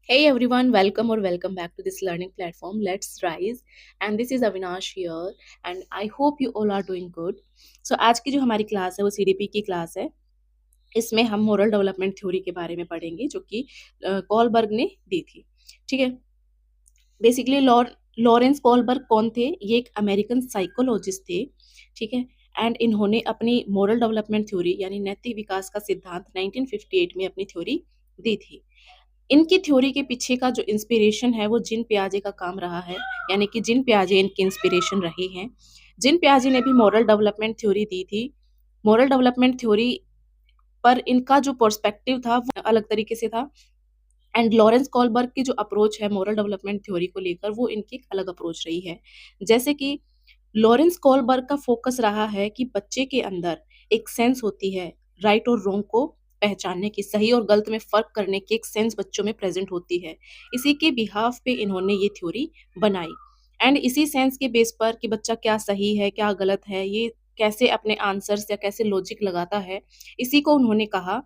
Hey everyone, welcome or welcome back to this learning platform. Let's rise. And this is Avinash here. And I hope you all are doing good. So आज की जो हमारी class है वो CDP की class है. इसमें हम मोरल डेवलपमेंट थ्योरी के बारे में पढ़ेंगे जो कि कॉलबर्ग ने दी थी. ठीक है. बेसिकली लॉरेंस कॉलबर्ग कौन थे? ये एक अमेरिकन साइकोलॉजिस्ट थे. ठीक है. एंड इन्होंने अपनी मोरल डेवलपमेंट थ्योरी यानी नैतिक विकास का सिद्धांत 1958 में अपनी थ्योरी दी थी. इनकी थ्योरी के पीछे का जो इंस्पिरेशन है वो जिन पियाजे का काम रहा है, यानी कि जिन पियाजे इनकी इंस्पिरेशन रही हैं. जिन पियाजे ने भी मॉरल डेवलपमेंट थ्योरी दी थी. मॉरल डेवलपमेंट थ्योरी पर इनका जो पर्सपेक्टिव था वो अलग तरीके से था. एंड लॉरेंस कॉलबर्ग की जो अप्रोच है मॉरल डेवलपमेंट थ्योरी को लेकर वो इनकी एक अलग अप्रोच रही है. जैसे कि लॉरेंस कॉलबर्ग का फोकस रहा है कि बच्चे के अंदर एक सेंस होती है राइट और रॉन्ग को पहचानने की, सही और गलत में फर्क करने की एक सेंस बच्चों में प्रेजेंट होती है. इसी के बिहाफ पे इन्होंने ये थ्योरी बनाई. एंड इसी सेंस के बेस पर कि बच्चा क्या सही है क्या गलत है, ये कैसे अपने आंसर्स या कैसे लॉजिक लगाता है, इसी को उन्होंने कहा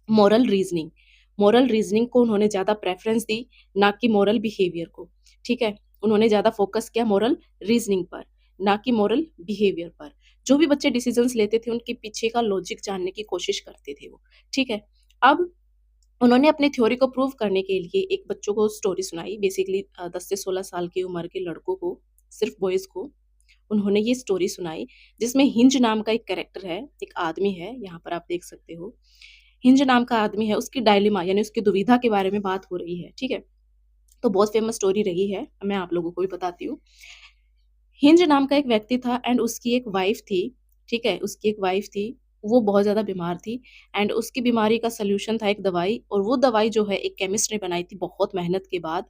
मॉरल रीजनिंग. मॉरल रीजनिंग को उन्होंने ज़्यादा प्रेफरेंस दी, ना कि मॉरल बिहेवियर को. ठीक है. उन्होंने ज़्यादा फोकस किया मॉरल रीजनिंग पर, ना कि मॉरल बिहेवियर पर. जो भी बच्चे डिसीजंस लेते थे उनके पीछे का लॉजिक जानने की कोशिश करते थे वो. ठीक है. अब उन्होंने अपनी थ्योरी को प्रूव करने के लिए एक बच्चों को स्टोरी सुनाई. बेसिकली 10 से 16 साल की उम्र के लड़कों को, सिर्फ बॉयज़ को उन्होंने ये स्टोरी सुनाई, जिसमें हिंज नाम का एक कैरेक्टर है, एक आदमी है, यहाँ पर आप देख सकते हो. हिंज नाम का आदमी है, उसकी डायलेमा यानी उसकी दुविधा के बारे में बात हो रही है. ठीक है. तो बहुत फेमस स्टोरी रही है, मैं आप लोगों को भी बताती हूँ. हिंज नाम का एक व्यक्ति था एंड उसकी एक वाइफ थी. ठीक है. उसकी एक वाइफ थी, वो बहुत ज़्यादा बीमार थी. एंड उसकी बीमारी का सॉल्यूशन था एक दवाई, और वो दवाई जो है एक केमिस्ट ने बनाई थी बहुत मेहनत के बाद.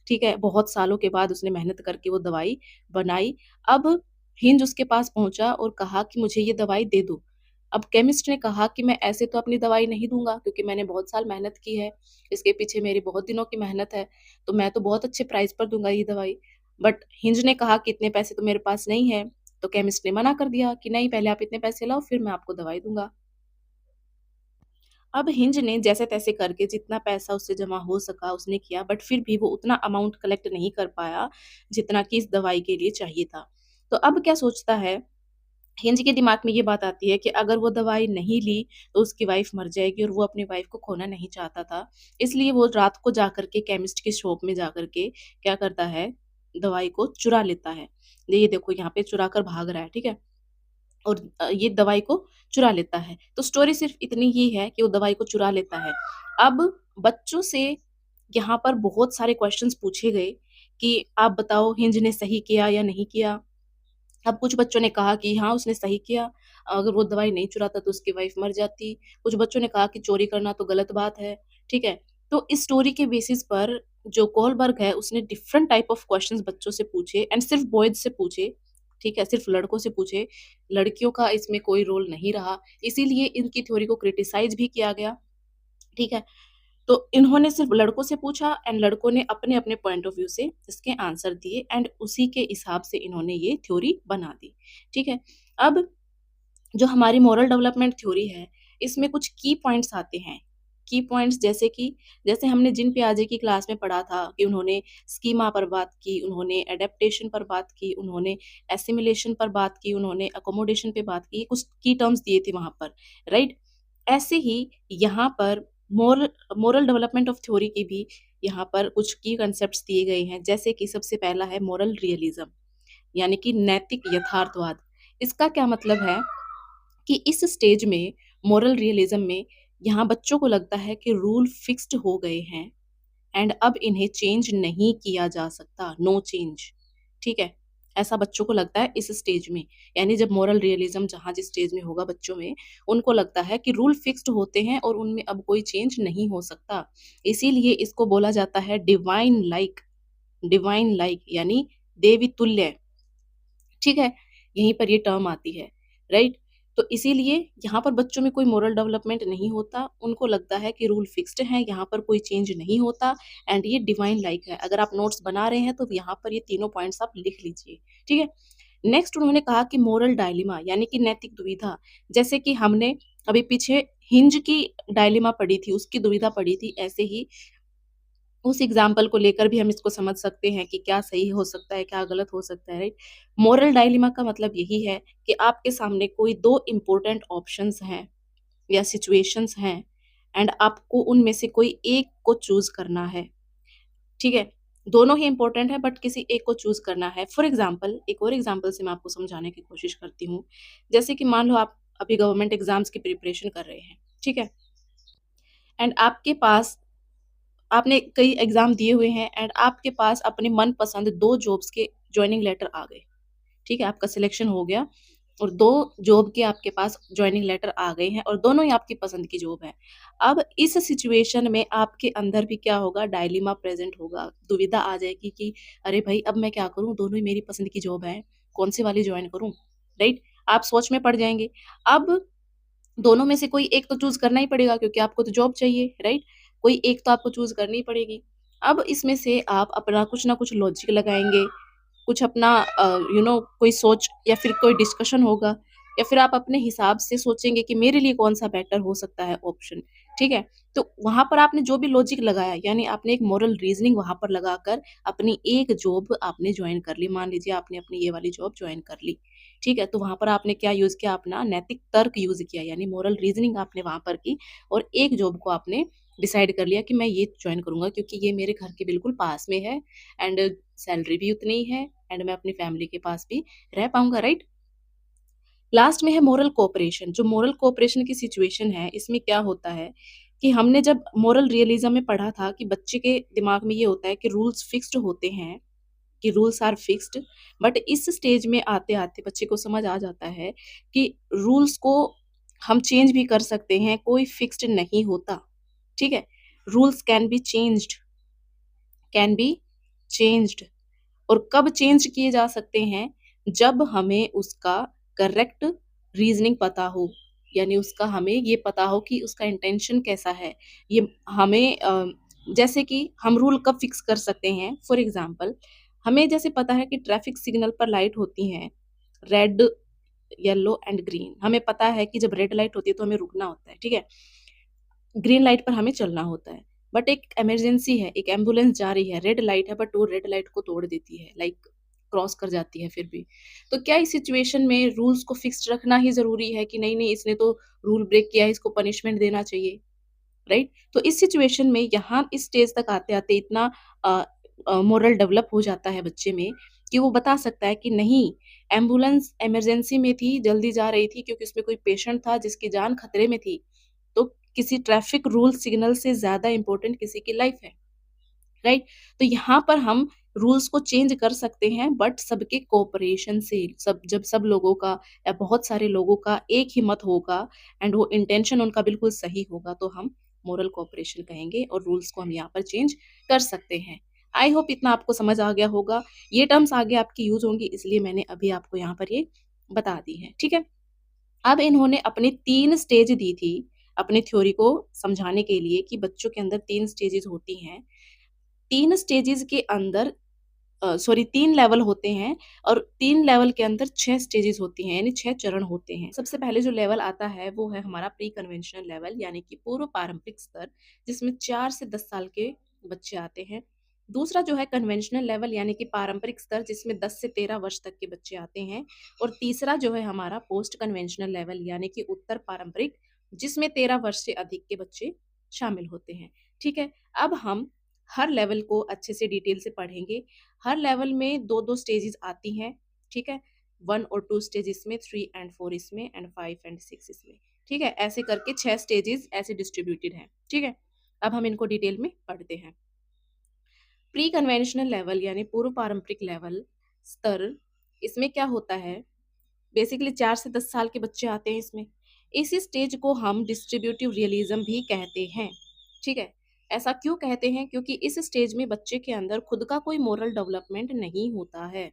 ठीक है. बहुत सालों के बाद उसने मेहनत करके वो दवाई बनाई. अब हिंज उसके पास पहुँचा और कहा कि मुझे ये दवाई दे दो. अब केमिस्ट ने कहा कि मैं ऐसे तो अपनी दवाई नहीं दूँगा, क्योंकि मैंने बहुत साल मेहनत की है, इसके पीछे मेरी बहुत दिनों की मेहनत है, तो मैं तो बहुत अच्छे प्राइस पर दूँगा ये दवाई. बट हिंज ने कहा कि इतने पैसे तो मेरे पास नहीं है. तो केमिस्ट ने मना कर दिया कि नहीं, पहले आप इतने पैसे लाओ फिर मैं आपको दवाई दूँगा. अब हिंज ने जैसे-तैसे करके जितना पैसा उससे जमा हो सका उसने किया, बट फिर भी वो उतना अमाउंट कलेक्ट नहीं कर पाया जितना कि इस दवाई के लिए चाहिए था. तो अब क्या सोचता है, हिंज के दिमाग में ये बात आती है कि अगर वो दवाई नहीं ली तो उसकी वाइफ मर जाएगी, और वो अपनी वाइफ को खोना नहीं चाहता था. इसलिए वो रात को जाकर के केमिस्ट की शॉप में जाकर के क्या करता है, दवाई को चुरा लेता है. ये देखो यहाँ पे चुरा कर भाग रहा है. ठीक है. और ये दवाई को चुरा लेता है. तो स्टोरी सिर्फ इतनी ही है कि वो दवाई को चुरा लेता है. अब बच्चों से यहाँ पर बहुत सारे क्वेश्चंस पूछे गए कि आप बताओ हिंज ने सही किया या नहीं किया. अब कुछ बच्चों ने कहा कि हाँ, उसने सही किया, अगर वो दवाई नहीं चुराता तो उसकी वाइफ मर जाती. कुछ बच्चों ने कहा कि चोरी करना तो गलत बात है. ठीक है. तो इस स्टोरी के बेसिस पर जो कोलबर्ग है उसने डिफरेंट टाइप ऑफ क्वेश्चंस बच्चों से पूछे, एंड सिर्फ बॉयज़ से पूछे. ठीक है. सिर्फ लड़कों से पूछे. लड़कियों का इसमें कोई रोल नहीं रहा. इसीलिए इनकी थ्योरी को क्रिटिसाइज़ भी किया गया. ठीक है. तो इन्होंने सिर्फ लड़कों से पूछा एंड लड़कों ने अपने-अपने पॉइंट ऑफ व्यू से इसके आंसर दिए, एंड उसी के हिसाब से इन्होंने ये थ्योरी बना दी. ठीक है. अब जो हमारी मॉरल डेवलपमेंट थ्योरी है, इसमें कुछ की पॉइंट्स आते हैं. की पॉइंट्स जैसे कि जैसे हमने जिन पियाजे की क्लास में पढ़ा था कि उन्होंने स्कीमा पर बात की, उन्होंने एडेप्टेशन पर बात की, उन्होंने एसिमिलेशन पर बात की, उन्होंने अकोमोडेशन पे बात की, कुछ की टर्म्स दिए थे वहाँ पर, राइट? ऐसे ही यहाँ पर moral moral development of theory की भी यहाँ पर कुछ की कांसेप्ट्स दिए गए हैं, जैसे कि सबसे पहला है मोरल रियलिज्म, यानी कि नैतिक यथार्थवाद. इसका क्या मतलब है कि इस स्टेज में, मोरल रियलिज्म में, यहाँ बच्चों को लगता है कि रूल फिक्स्ड हो गए हैं एंड अब इन्हें चेंज नहीं किया जा सकता, नो चेंज. ठीक है. ऐसा बच्चों को लगता है इस स्टेज में. यानी जब मोरल रियलिज्म जहाँ जिस स्टेज में होगा बच्चों में, उनको लगता है कि रूल फिक्स्ड होते हैं और उनमें अब कोई चेंज नहीं हो सकता. इसीलिए इसको बोला जाता है डिवाइन लाइक. डिवाइन लाइक यानी देवी तुल्य. ठीक है. यहीं पर ये टर्म आती है, राइट? तो इसीलिए यहाँ पर बच्चों में कोई मोरल डेवलपमेंट नहीं होता. उनको लगता है कि रूल फिक्स्ड है, यहाँ पर कोई चेंज नहीं होता, एंड ये डिवाइन लाइक है. अगर आप नोट्स बना रहे हैं तो यहाँ पर ये तीनों पॉइंट्स आप लिख लीजिए. ठीक है. नेक्स्ट उन्होंने कहा कि मोरल डायलेमा यानी कि नैतिक दुविधा. जैसे कि हमने अभी पीछे हिंज की डायलेमा पढ़ी थी, उसकी दुविधा पढ़ी थी, ऐसे ही उस एग्ज़ाम्पल को लेकर भी हम इसको समझ सकते हैं कि क्या सही हो सकता है, क्या गलत हो सकता है, राइट? मोरल डायलेमा का मतलब यही है कि आपके सामने कोई 2 इम्पोर्टेंट ऑप्शंस हैं या सिचुएशंस हैं एंड आपको उनमें से कोई एक को चूज़ करना है, ठीक है? दोनों ही इम्पोर्टेंट है बट किसी एक को चूज़ करना है। फॉर एग्ज़ाम्पल एक और एग्ज़ाम्पल से मैं आपको समझाने की कोशिश करती हूँ। जैसे कि मान लो आप अभी गवर्नमेंट एग्ज़ाम्स की प्रिपरेशन कर रहे हैं, ठीक है? एंड आपके पास आपने कई एग्ज़ाम दिए हुए हैं एंड आपके पास अपने मनपसंद 2 जॉब्स के जॉइनिंग लेटर आ गए, ठीक है? आपका सिलेक्शन हो गया और 2 जॉब के आपके पास जॉइनिंग लेटर आ गए हैं और दोनों ही आपकी पसंद की जॉब है। अब इस सिचुएशन में आपके अंदर भी क्या होगा डायलेमा प्रेज़ेंट होगा, दुविधा आ जाएगी कि अरे भाई अब मैं क्या करूँ? दोनों ही मेरी पसंद की जॉब है, कौन-सी वाली जॉइन करूँ? राइट? आप सोच में पड़ जाएँगे। अब दोनों में से कोई एक तो चूज़ करना ही पड़ेगा क्योंकि आपको तो जॉब चाहिए, राइट? कोई एक तो आपको चूज़ करनी पड़ेगी। अब इसमें से आप अपना कुछ ना कुछ लॉजिक लगाएँगे, कुछ अपना कोई सोच या फिर कोई डिस्कशन होगा या फिर आप अपने हिसाब से सोचेंगे कि मेरे लिए कौन-सा बेटर हो सकता है ऑप्शन, ठीक है? तो वहाँ पर आपने जो भी लॉजिक लगाया यानी आपने एक मोरल रीज़निंग वहाँ पर लगाकर अपनी एक जॉब आपने जॉइन कर ली। मान लीजिए आपने अपनी ये वाली जॉब जॉइन कर ली, ठीक है? तो वहाँ पर आपने क्या यूज़ किया अपना नैतिक तर्क यूज़ किया यानी मोरल रीज़निंग आपने वहाँ पर की और एक जॉब को आपने डिसाइड कर लिया कि मैं ये जॉइन करूँगा क्योंकि ये मेरे घर के बिल्कुल पास में है एंड सैलरी भी उतनी ही है एंड मैं अपनी फैमिली के पास भी रह पाऊँगा, राइट? लास्ट में है मोरल कोऑपरेशन। जो मोरल कोऑपरेशन की सिचुएशन है, इसमें क्या होता है कि हमने जब मोरल रियलिज़्म में पढ़ा था कि बच्चे के दिमाग में ये होता है कि रूल्स फिक्स्ड होते हैं, कि रूल्स आर फिक्स्ड बट इस स्टेज में आते-आते बच्चे को समझ आ जाता है कि रूल्स को हम चेंज भी कर सकते हैं, कोई फिक्स्ड नहीं होता, ठीक है? रूल्स कैन बी चेंज्ड और कब चेंज किए जा सकते हैं, जब हमें उसका करेक्ट रीज़निंग पता हो। यानी उसका हमें ये पता हो कि उसका इंटेंशन कैसा है। ये हमें जैसे कि हम रूल कब फिक्स कर सकते हैं, फॉर एग्ज़ाम्पल हमें जैसे पता है कि ट्रैफिक सिग्नल पर लाइट होती हैं, रेड, येलो एंड ग्रीन। हमें पता है कि जब रेड लाइट होती है तो हमें रुकना होता है, ठीक है? ग्रीन लाइट पर हमें चलना होता है। बट एक इमरजेंसी है, एक एम्बुलेंस जा रही है, रेड लाइट है बट वो रेड लाइट को तोड़ देती है, लाइक क्रॉस कर जाती है फिर भी। तो क्या इस सिचुएशन में रूल्स को फिक्स्ड रखना ही ज़रूरी है कि नहीं-नहीं इसने तो रूल ब्रेक किया है, इसको पनिशमेंट देना चाहिए, राइट? तो इस सिचुएशन में यहाँ इस स्टेज तक आते-आते इतना अ मोरल डेवलप हो जाता है बच्चे में कि वो बता सकता है कि नहीं, एम्बुलेंस इमरजेंसी में थी, जल्दी जा रही थी क्योंकि उसमें कोई पेशेंट था जिसकी जान खतरे में थी। तो किसी ट्रैफिक रूल सिग्नल से ज़्यादा इम्पोर्टेंट किसी की लाइफ है, राइट? तो यहाँ पर हम रूल्स को चेंज कर सकते हैं बट सबके कोऑपरेशन से, सब जब सब लोगों का या बहुत सारे लोगों का एक ही मत होगा एंड वो इंटेंशन उनका बिल्कुल सही होगा, तो हम मोरल कोऑपरेशन कहेंगे और रूल्स को हम यहाँ पर चेंज कर सकते हैं। आई होप इतना आपको समझ आ गया होगा। ये टर्म्स आगे आपकी यूज़ होंगी इसलिए मैंने अभी आपको यहाँ पर ये बता दी हैं, ठीक है? अब इन्होंने अपनी 3 स्टेज दी थी, अपनी थ्योरी को समझाने के लिए कि बच्चों के अंदर 3 स्टेजेज़ होती हैं। 3 स्टेजेज़ के अंदर 3 लेवल होते हैं और 3 लेवल के अंदर 6 स्टेजेज़ होती हैं, यानी 6 चरण होते हैं। सबसे पहले जो लेवल आता है, वो है हमारा प्री कन्वेंशनल लेवल यानी कि पूर्व पारंपरिक स्तर, जिसमें 4 से 10 साल के बच्चे आते हैं। दूसरा जो है कन्वेंशनल लेवल यानी कि पारंपरिक स्तर, जिसमें 10 से 13 वर्ष तक के बच्चे आते हैं। और तीसरा जो है हमारा पोस्ट कन्वेंशनल लेवल यानी कि उत्तर पारंपरिक, जिसमें 13 वर्ष से अधिक के बच्चे शामिल होते हैं। ठीक है? अब हम हर लेवल को अच्छे से डिटेल से पढ़ेंगे। हर लेवल में 2-2 स्टेजेस आती हैं, ठीक है? 1 और 2 स्टेज इसमें, 3 एंड 4 इसमें एंड 5 एंड 6 इसमें, ठीक है? ऐसे करके 6 स्टेजेस ऐसे डिस्ट्रीब्यूटेड हैं, ठीक है? अब हम इनको डिटेल में पढ़ते हैं। प्री कन्वेंशनल लेवल यानी पूर्व पारंपरिक लेवल स्तर, इसमें क्या होता है, बेसिकली 4 से 10 साल के बच्चे आते हैं इसमें। इस स्टेज को हम डिस्ट्रीब्यूटिव रियलिज़्म भी कहते हैं, ठीक है? ऐसा क्यों कहते हैं? क्योंकि इस स्टेज में बच्चे के अंदर खुद का कोई मोरल डेवलपमेंट नहीं होता है।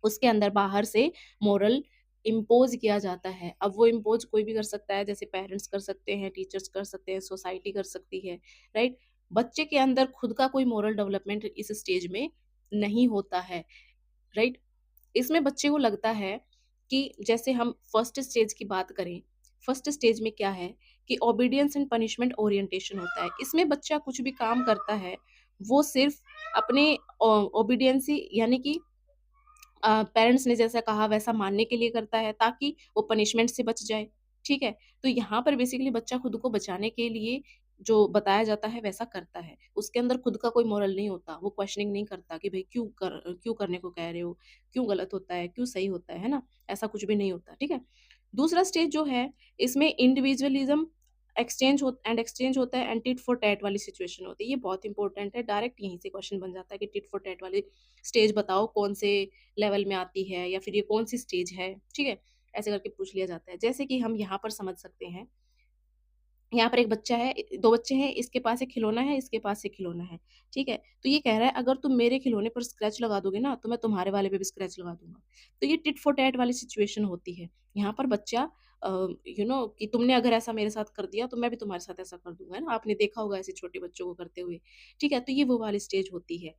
उसके अंदर बाहर से मोरल इम्पोज़ किया जाता है। अब वो इम्पोज़ कोई भी कर सकता है, जैसे पेरेंट्स कर सकते हैं, टीचर्स कर सकते हैं, सोसाइटी कर सकती है, राइट? बच्चे के अंदर खुद का कोई मोरल डेवलपमेंट इस स्टेज में नहीं होता है, राइट? इसमें बच्चे को लगता है कि जैसे हम फर्स्ट स्टेज की बात करें, फर्स्ट स्टेज में क्या है कि ओबीडियंस एंड पनिशमेंट ओरिएंटेशन होता है। इसमें बच्चा कुछ भी काम करता है, वो सिर्फ़ अपने ओबीडियंसी यानी कि पेरेंट्स ने जैसा कहा वैसा मानने के लिए करता है ताकि वो पनिशमेंट से बच जाए, ठीक है? तो यहाँ पर बेसिकली बच्चा खुद को बचाने के लिए जो बताया जाता है वैसा करता है। उसके अंदर खुद का कोई मोरल नहीं होता, वो क्वेश्चनिंग नहीं करता कि भई क्यों करने को कह रहे हो? क्यों गलत होता है? क्यों सही होता है ना? ऐसा कुछ भी नहीं होता, ठीक है? दूसरा स्टेज जो है इसमें इंडिविजुअलिज़्म एक्सचेंज होता है एंड टिट फॉर टैट वाली सिचुएशन होती है। ये बहुत इंपॉर्टेंट है, डायरेक्ट यहीं से क्वेश्चन बन जाता है कि टिट फॉर टैट वाली स्टेज बताओ कौन से लेवल में आती है या फिर ये कौन-सी स्टेज है, ठीक है? ऐसे करके पूछ लिया जाता है। जैसे कि हम यहाँ पर समझ सकते हैं, यहाँ पर एक बच्चा है 2 बच्चे हैं, इसके पास एक खिलौना है, इसके पास एक खिलौना है, ठीक है? तो ये कह रहा है अगर तुम मेरे खिलौने पर स्क्रैच लगा दोगे ना, तो मैं तुम्हारे वाले पे भी स्क्रैच लगा दूँगा। तो ये टिट फॉर टैट वाली सिचुएशन होती है। यहाँ पर बच्चा अ, कि तुमने अगर ऐसा मेरे साथ कर दिया, तो मैं भी तुम्हारे साथ ऐसा कर दूँगा, है ना? आपने देखा होगा ऐसे छोटे बच्चों को करते हुए, ठीक है? तो ये वो वाली स्टेज होती है।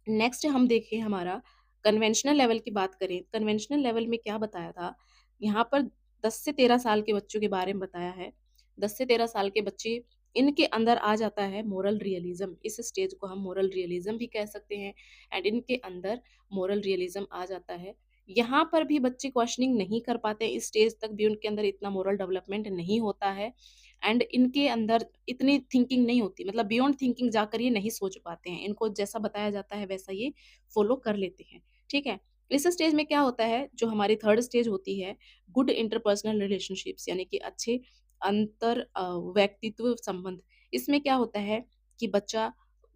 नेक्स्ट हम देखें हमारा कन्वेंशनल लेवल की बात करें, कन्वेंशनल लेवल में क्या बताया था, यहाँ पर 10 से 13 साल के बच्चों के बारे में बताया है। 10 से 13 साल के बच्चे इनके अंदर आ जाता है मोरल रियलिज़्म, इस स्टेज को हम मोरल रियलिज़्म भी कह सकते हैं एंड इनके अंदर मोरल रियलिज़्म आ जाता है। यहाँ पर भी बच्चे क्वेश्चनिंग नहीं कर पाते, इस स्टेज तक भी उनके अंदर इतना मोरल डेवलपमेंट नहीं होता है एंड इनके अंदर इतनी थिंकिंग नहीं होती, मतलब बियॉन्ड थिंकिंग जाकर ये नहीं सोच पाते हैं। इनको जैसा बताया जाता है वैसा ये फ़ॉलो कर लेते हैं, ठीक है? इस स्टेज में क्या होता है, जो हमारी थर्ड स्टेज होती है, गुड इंटरपर्सनल रिलेशनशिप्स यानी कि अच्छे व्यक्तित्व संबंध। इसमें क्या होता है कि बच्चा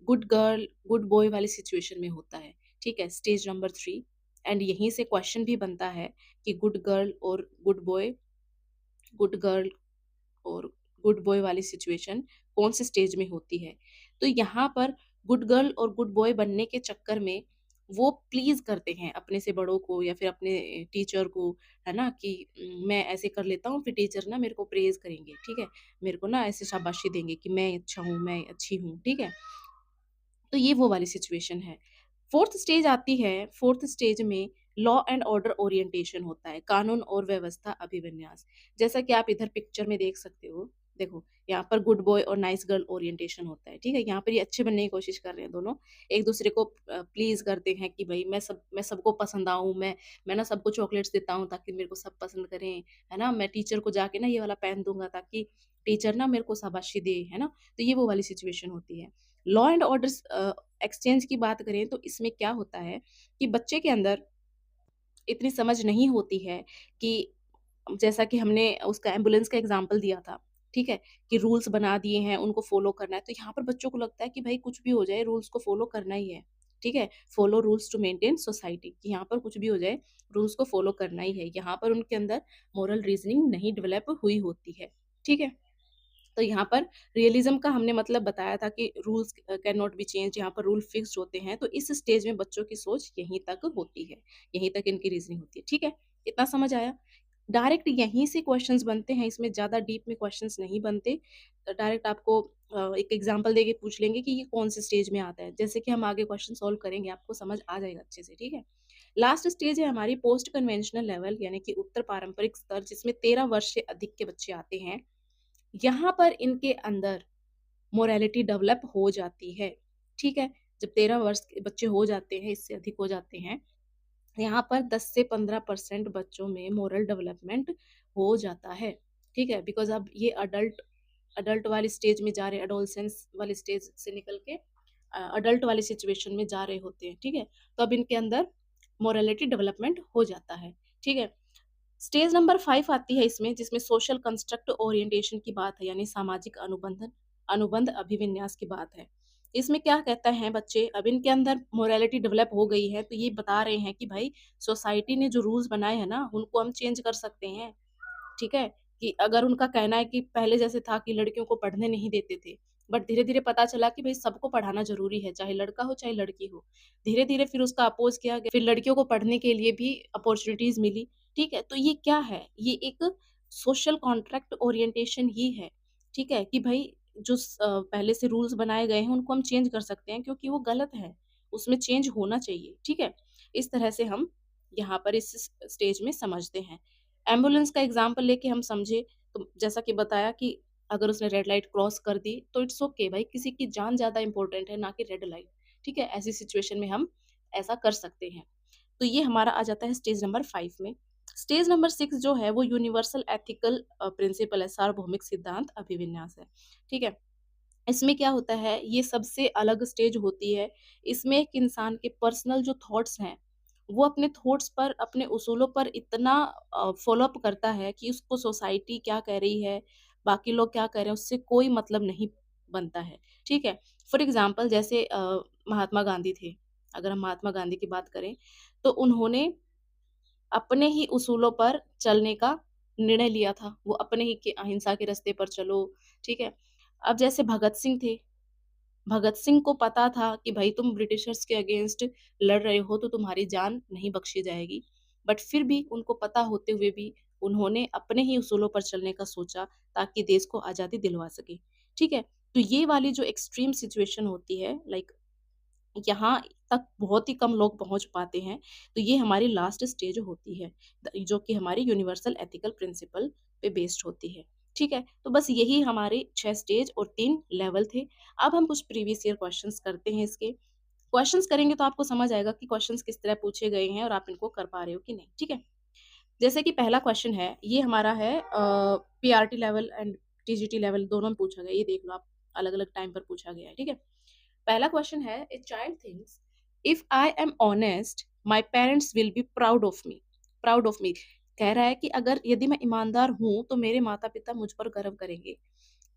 गुड गर्ल, गुड बॉय वाली सिचुएशन में होता है, ठीक है? स्टेज नंबर 3 एंड यहीं से क्वेश्चन भी बनता है कि गुड गर्ल और गुड बॉय वाली सिचुएशन कौन से स्टेज में होती है। तो यहाँ पर गुड गर्ल और गुड बॉय बनने के चक्कर में वो प्लीज़ करते हैं अपने से बड़ों को या फिर अपने टीचर को, है ना? कि मैं ऐसे कर लेता हूँ फिर टीचर ना मेरे को प्रेज़ करेंगे, ठीक है? मेरे को ना ऐसे शाबाशी देंगे कि मैं अच्छा हूँ, मैं अच्छी हूँ, ठीक है? तो ये वो वाली सिचुएशन है। 4th स्टेज आती है, 4th स्टेज में लॉ एंड ऑर्डर ओरिएंटेशन होता है, कानून और व्यवस्था अभिविन्यास। जैसा कि आप इधर पिक्चर में देख सकते हो, देखो यहाँ पर गुड बॉय और नाइस गर्ल ओरिएंटेशन होता है, ठीक है? यहाँ पर ये अच्छे बनने की कोशिश कर रहे हैं दोनों, एक-दूसरे को प्लीज़ करते हैं कि भई मैं सबको पसंद आऊँ, मैं ना सबको चॉकलेट्स देता हूँ ताकि मेरे को सब पसंद करें, है ना? मैं टीचर को जाके ना ये वाला पेन दूँगा ताकि टीचर ना मेरे को शाबाशी दे, है ना? तो ये वो वाली सिचुएशन होती है। लॉ एंड ऑर्डर्स एक्सचेंज की बात करें तो इसमें क्या होता है कि बच्चे के अंदर इतनी समझ नहीं होती है कि जैसा कि हमने उसका एम्बुलेंस का एग्ज़ाम्पल दिया था, ठीक है? कि रूल्स बना दिए हैं, उनको फ़ॉलो करना है। तो यहाँ पर बच्चों को लगता है कि भई कुछ भी हो जाए रूल्स को फ़ॉलो करना ही है, ठीक है? Follow rules to maintain society कि यहाँ पर कुछ भी हो जाए रूल्स को फ़ॉलो करना ही है। यहाँ पर उनके अंदर मोरल रीज़निंग नहीं डेवलप हुई होती है, ठीक है? तो यहाँ पर रियलिज़्म का हमने मतलब बताया था कि rules can not be changed, यहाँ पर रूल फिक्स्ड होते हैं, तो इस स्टेज में बच्चों की सोच यहीं तक होती है, यहीं तक इनकी रीज़निंग होती है, ठीक है? इतना समझ आया? डायरेक्ट यहीं से क्वेश्चंस बनते हैं, इसमें ज़्यादा डीप में क्वेश्चंस नहीं बनते। डायरेक्ट आपको एक एग्ज़ाम्पल देके पूछ लेंगे कि ये कौन से स्टेज में आता है, जैसे कि हम आगे क्वेश्चन सॉल्व करेंगे, आपको समझ आ जाएगा अच्छे से, ठीक है? लास्ट स्टेज है हमारी पोस्ट कन्वेंशनल लेवल यानी कि उत्तर पारंपरिक स्तर जिसमें 13 वर्ष से अधिक के बच्चे आते हैं। यहाँ पर इनके अंदर मोरालिटी डेवलप हो जाती है, ठीक है? जब 13 वर्ष के बच्चे हो जाते हैं, इससे अधिक हो जाते हैं, यहाँ पर 10 से 15% बच्चों में मोरल डेवलपमेंट हो जाता है, ठीक है? बिकॉज़ अब ये अडल्ट अडल्ट वाली स्टेज में जा रहे हैं, एडोलसेंस वाली स्टेज से निकल के अडल्ट वाली सिचुएशन में जा रहे होते हैं, ठीक है? तो अब इनके अंदर मोरालिटी डेवलपमेंट हो जाता है, ठीक है? स्टेज नंबर 5 आती है इसमें जिसमें सोशल कंस्ट्रक्ट ओरिएंटेशन की बात है यानी सामाजिक अनुबंध अभिविन्यास की बात है। इसमें क्या कहता है बच्चे अब इनके अंदर मोरालिटी डेवलप हो गई है तो ये बता रहे हैं कि भाई सोसाइटी ने जो रूल्स बनाए हैं ना उनको हम चेंज कर सकते हैं। ठीक है? कि अगर उनका कहना है कि पहले जैसे था कि लड़कियों को पढ़ने नहीं देते थे, बट धीरे-धीरे पता चला कि भई सबको पढ़ाना ज़रूरी है, चाहे लड़का हो, चाहे लड़की हो। धीरे-धीरे फिर उसका अपोज़ किया गया, फिर लड़कियों को पढ़ने के लिए भी अपॉर्च्युनिटीज़ मिली, ठीक है? तो ये क्या है? ये एक सोशल कॉन्ट्रैक्ट ओरिएंटेशन ही है, ठीक है? कि भई पहले से रूल्स बनाए गए हैं, उनको हम चेंज कर सकते हैं क्योंकि वो गलत है, उसमें चेंज होना चाहिए, ठीक है? इस तरह से हम यहाँ पर इस स्टेज में समझते हैं। एम्बुलेंस का एग्ज़ाम्पल लेके हम समझे तो जैसा कि बताया कि अगर उसने रेड लाइट क्रॉस कर दी तो इट्स ओके भाई, किसी की जान ज़्यादा इम्पोर्टेंट है ना कि रेड लाइट, ठीक है? ऐसी सिचुएशन में हम ऐसा कर सकते हैं। तो ये हमारा आ जाता है स्टेज नंबर 5 में। स्टेज नंबर 6 जो है वो यूनिवर्सल एथिकल प्रिंसिपल है, सार्वभौमिक सिद्धांत अभिविन्यास है, ठीक है? इसमें क्या होता है, ये सबसे अलग स्टेज होती है। इसमें एक इंसान के पर्सनल जो थॉट्स हैं, वो अपने थॉट्स पर, अपने उसूलों पर इतना फ़ॉलो अप करता है कि उसको सोसाइटी क्या कह रही है, बाकी लोग क्या कह रहे हैं, उससे कोई मतलब नहीं बनता है, ठीक है? फॉर एग्ज़ाम्पल जैसे महात्मा गांधी थे, अगर हम महात्मा गांधी की बात करें, तो उन्होंने अपने ही उसूलों पर चलने का निर्णय लिया था। वो अपने ही के अहिंसा के रास्ते पर चलो, ठीक है? अब जैसे भगत सिंह थे, भगत सिंह को पता था कि भई तुम ब्रिटिशर्स के अगेंस्ट लड़ रहे हो तो तुम्हारी जान नहीं बख्शी जाएगी। बट फिर भी उनको पता होते हुए भी उन्होंने अपने ही उसूलों पर चलने का सोचा ताकि देश को आज़ादी दिलवा सकें। ठीक है? तो ये वाली जो एक्सट्रीम सिचुएशन होती है, लाइक यहाँ तक बहुत ही कम लोग पहुँच पाते हैं। तो ये हमारी लास्ट स्टेज होती है, जो कि हमारी यूनिवर्सल एथिकल प्रिंसिपल पे बेस्ड होती है। ठीक है? तो बस यही हमारे 6 स्टेज और 3 लेवल थे। अब हम कुछ प्रीवियस ईयर क्वेश्चंस करते हैं इसके। क्वेश्चंस करेंगे तो आपको समझ आएगा कि क्वेश्चंस किस तरह पूछे गए हैं और आप इनको कर पा रहे हो कि नहीं। ठीक है? जैसे कि पहला क्वेश्चन है, ये हमारा है PRT level and TGT level दोनों में पूछा गया है। ये देख लो आप, अलग-अलग टाइम पर पूछा गया है, ठीक है? पहला क्वेश्चन है, a child thinks if I am honest my parents will be proud of me. कह रहा है कि अगर यदि मैं ईमानदार हूँ, तो मेरे माता-पिता मुझ पर गर्व करेंगे।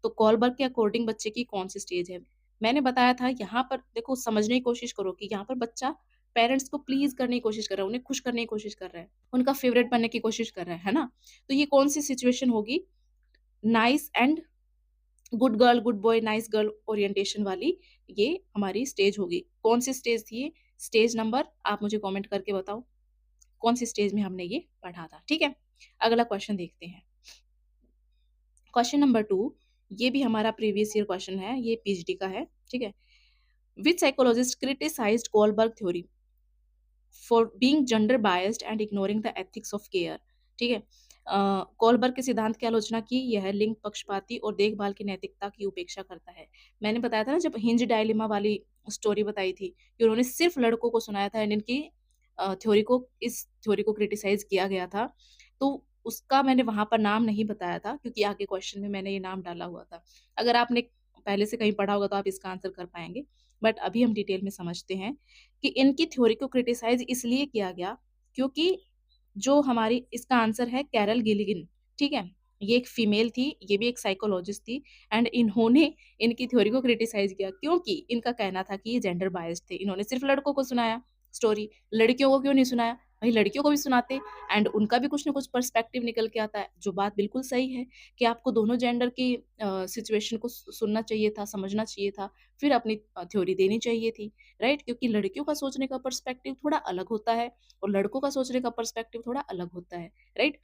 तो कॉलबर्ग के अकॉर्डिंग बच्चे की कौन-सी स्टेज है? मैंने बताया था यहाँ पर देखो समझने की कोशिश करो कि यहाँ पर बच्चा पेरेंट्स को प्लीज़ करने की कोशिश कर रहा है, उन्हें खुश करने की कोशिश कर रहा है, उनका फेवरेट बनने की कोशिश कर रहा है ना? तो ये कौन-सी सिचुएशन होगी? Nice and good girl, good boy, nice girl orientation वाली ये हमारी स्टेज होगी। कौन-सी स्टेज थी ये? स्टेज नंबर आप मुझे कमेंट करके बताओ, कौन-सी स्टेज में हमने ये पढ़ा था, ठीक है? अगला क्वेश्चन देखते हैं। क्वेश्चन नंबर 2 ये भी हमारा प्रीवियस ईयर क्वेश्चन है, ये पीएचडी का है, ठीक है? Which psychologist criticised Kohlberg theory for being gender biased and ignoring the ethics of care, ठीक है? कोलबर्ग के सिद्धांत की आलोचना की, यह लिंग पक्षपाती और देखभाल की नैतिकता की उपेक्षा करता है। मैंने बताया था ना जब हिंज डायलेमा वाली स्टोरी बताई थी कि उन्होंने सिर्फ लड़कों को सुनाया था एंड इनकी थ्योरी को, इस थ्योरी को क्रिटिसाइज किया गया था। तो उसका मैंने वहाँ पर नाम नहीं बताया था क्योंकि आगे क्वेश्चन में मैंने ये नाम डाला हुआ था। अगर आपने पहले से कहीं पढ़ा होगा तो आप इसका आंसर कर पाएँगे। बट अभी हम डिटेल में समझते हैं कि इनकी थ्योरी को क्रिटिसाइज़ इसलिए किया गया क्योंकि जो हमारी इसका आंसर है कैरल गिलिगिन, ठीक है? ये एक फीमेल थी, ये भी एक साइकोलॉजिस्ट थी एंड इन्होंने इनकी थ्योरी को क्रिटिसाइज़ किया क्योंकि इनका कहना था कि ये जेंडर बायस्ड थे। इन्होंने सिर्फ लड़कों को सुनाया स्टोरी, लड़कियों को क्यों नहीं सुनाया? भई लड़कियों को भी सुनाते एंड उनका भी कुछ न कुछ पर्सपेक्टिव निकल के आता है, जो बात बिल्कुल सही है कि आपको दोनों जेंडर की सिचुएशन को सुनना चाहिए था, समझना चाहिए था, फिर अपनी थ्योरी देनी चाहिए थी, राइट? क्योंकि लड़कियों का सोचने का पर्सपेक्टिव थोड़ा अलग होता है और लड़कों का सोचने का पर्सपेक्टिव थोड़ा अलग होता है, राइट?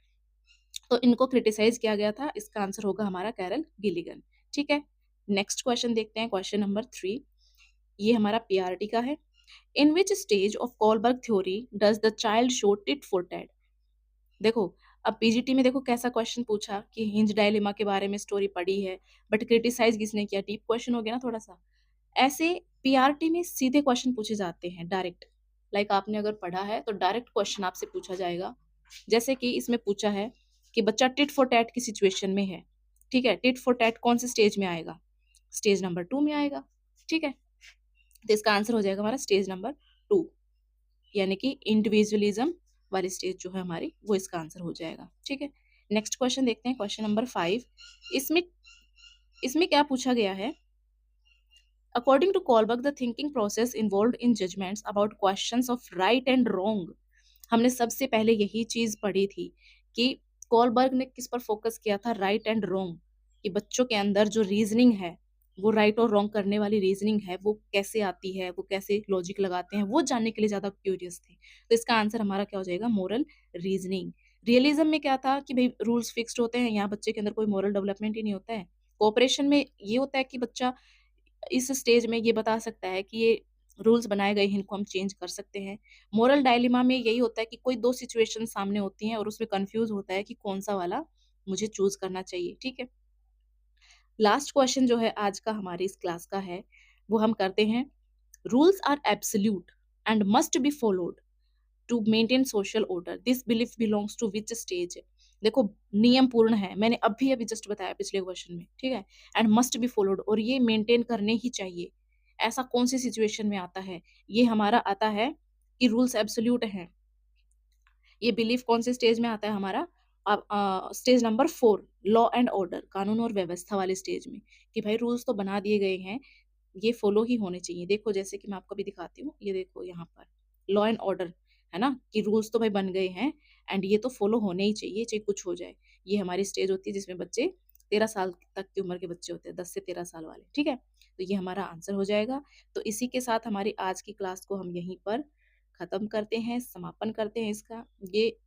तो इनको क्रिटिसाइज़ किया गया था, इसका आंसर होगा हमारा कैरल गिलिगन, ठीक है? नेक्स्ट क्वेश्चन देखते हैं, क्वेश्चन नंबर 3 ये हमारा पीआरटी का है। In which stage of Kohlberg theory does the child show tit for tat? देखो, अब पीजीटी में देखो कैसा क्वेश्चन पूछा कि हिंज डायलेमा के बारे में स्टोरी पढ़ी है, बट क्रिटिसाइज़ किसने किया? डीप क्वेश्चन हो गया ना थोड़ा-सा। ऐसे पीआरटी में सीधे क्वेश्चन पूछे जाते हैं डायरेक्ट। लाइक आपने अगर पढ़ा है तो डायरेक्ट क्वेश्चन आपसे पूछा जाएगा। जैसे कि इसमें पूछा है कि बच्चा टिट फॉर टैट की सिचुएशन में है। ठीक है? टिट फॉर टैट कौन से स्टेज में आएगा? स्टेज नंबर 2 में आएगा। ठीक है? तो इसका आंसर हो जाएगा हमारा स्टेज नंबर 2 यानी कि इंडिविजुअलिज्म वाली स्टेज जो है हमारी वो इसका आंसर हो जाएगा। ठीक है? नेक्स्ट क्वेश्चन देखते हैं, क्वेश्चन नंबर 5 इसमें इसमें क्या पूछा गया है? According to Kohlberg, the thinking process involved in judgments about questions of right and wrong. हमने सबसे पहले यही चीज पढ़ी थी कि कोलबर्ग ने किस पर फोकस किया था? राइट एंड रॉन्ग, कि बच्चों के अंदर जो रीजनिंग है, वो राइट और रॉन्ग करने वाली रीजनिंग है, वो कैसे आती है, वो कैसे लॉजिक लगाते हैं, वो जानने के लिए ज्यादा क्यूरियस थे। तो इसका आंसर हमारा क्या हो जाएगा? Moral reasoning. रियलिज्म में क्या था कि भाई रूल्स फिक्स्ड होते हैं, यहाँ बच्चे के अंदर कोई मोरल डेवलपमेंट ही नहीं होता है। कोऑपरेशन में ये होता है कि बच्चा इस स्टेज में ये बता सकता है कि ये रूल्स बनाए गए हैं, इनको हम चेंज कर सकते हैं। मोरल डायलेमा में यही होता है कि कोई 2 सिचुएशन सामने होती हैं और उसमें कन्फ्यूज़ होता है कि कौन-सा वाला मुझे चूज़ करना चाहिए, ठीक है? लास्ट क्वेश्चन जो है आज का हमारी इस क्लास का है, वो हम करते हैं, rules are absolute and must be followed to maintain social order, this belief belongs to which stage? देखो, नियम पूर्ण है, मैंने अभी रूल्स बताया पिछले क्वेश्चन में, ठीक है? एंड मस्ट बी फॉलोड, और ये मेंटेन करने ही चाहिए। ऐसा कौन सी सिचुएशन में आता है? ये हमारा आता है कि रूल्स एब्सोल्यूट हैं। ये बिलीफ कौन से स्टेज में आता है हमारा? Stage number 4, law and order, कानून और व्यवस्था वाले स्टेज में, कि भाई रूल्स तो बना दिए गए हैं, ये फॉलो ही होने चाहिए। देखो जैसे कि मैं आपको अभी दिखाती हूँ, ये देखो यहाँ पर लॉ एंड ऑर्डर, है ना? कि रूल्स तो भाई बन गए हैं एंड ये तो फॉलो होने ही चाहिए, चाहे कुछ हो जाए। ये हमारी स्टेज होती है जिसमें बच्चे 13 साल तक की उम्र के बच्चे होते हैं, 10 से 13 साल वाले, ठीक है? तो ये हमारा आंसर हो जाएगा। तो इसी के साथ हमारी आज की क्लास को हम यहीं पर खत्म करते हैं, समापन करते हैं इसका। ये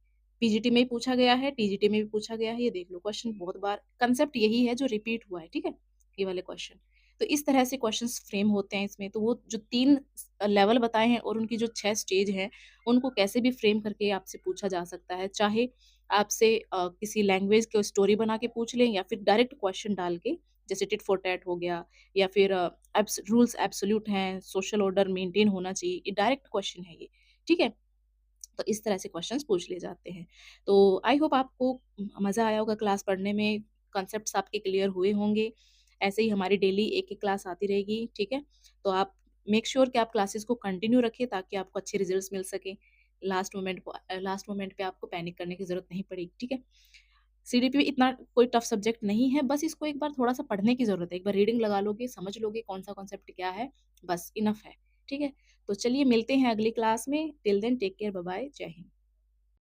पीजीटी में भी पूछा गया है, टीजीटी में भी पूछा गया है, ये देख लो क्वेश्चन बहुत बार, कंसेप्ट यही है जो रिपीट हुआ है, ठीक है? ये वाले क्वेश्चन। तो इस तरह से क्वेश्चंस फ्रेम होते हैं इसमें। तो वो जो 3 लेवल बताए हैं और उनकी जो 6 स्टेज हैं, उनको कैसे भी फ्रेम करके आपसे पूछा जा सकता है। चाहे आपसे किसी लैंग्वेज को स्टोरी बना के पूछ लें या फिर डायरेक्ट क्वेश्चन डाल के, जैसे टिट फॉर टैट हो गया, या फिर रूल्स एब्सोल्यूट हैं, सोशल ऑर्डर मेंटेन होना चाहिए, ये डायरेक्ट क्वेश्चन है ये, ठीक है? तो इस तरह से क्वेश्चंस पूछ लिए जाते हैं। तो आई होप आपको मज़ा आया होगा क्लास पढ़ने में, कॉन्सेप्ट्स आपके क्लियर हुए होंगे। ऐसे ही हमारी डेली एक-एक क्लास आती रहेगी, ठीक है? तो आप मेक श्योर कि आप क्लासेस को कंटिन्यू रखें ताकि आपको अच्छे रिजल्ट्स मिल सकें। लास्ट मोमेंट पे आपको पैनिक करने की ज़रूरत नहीं पड़ेगी, ठीक है? सीडीपी इतना कोई टफ सब्जेक्ट नहीं है, बस इसको एक बार थोड़ा-सा पढ़ने की ज़रूरत है। एक बार रीडिंग लगा लोगे, समझ लोगे कौन-सा कॉन्सेप्ट क्या है, बस इनफ है, ठीक है? तो चलिए मिलते हैं अगली क्लास में, till then take care, bye bye, जय हिंद।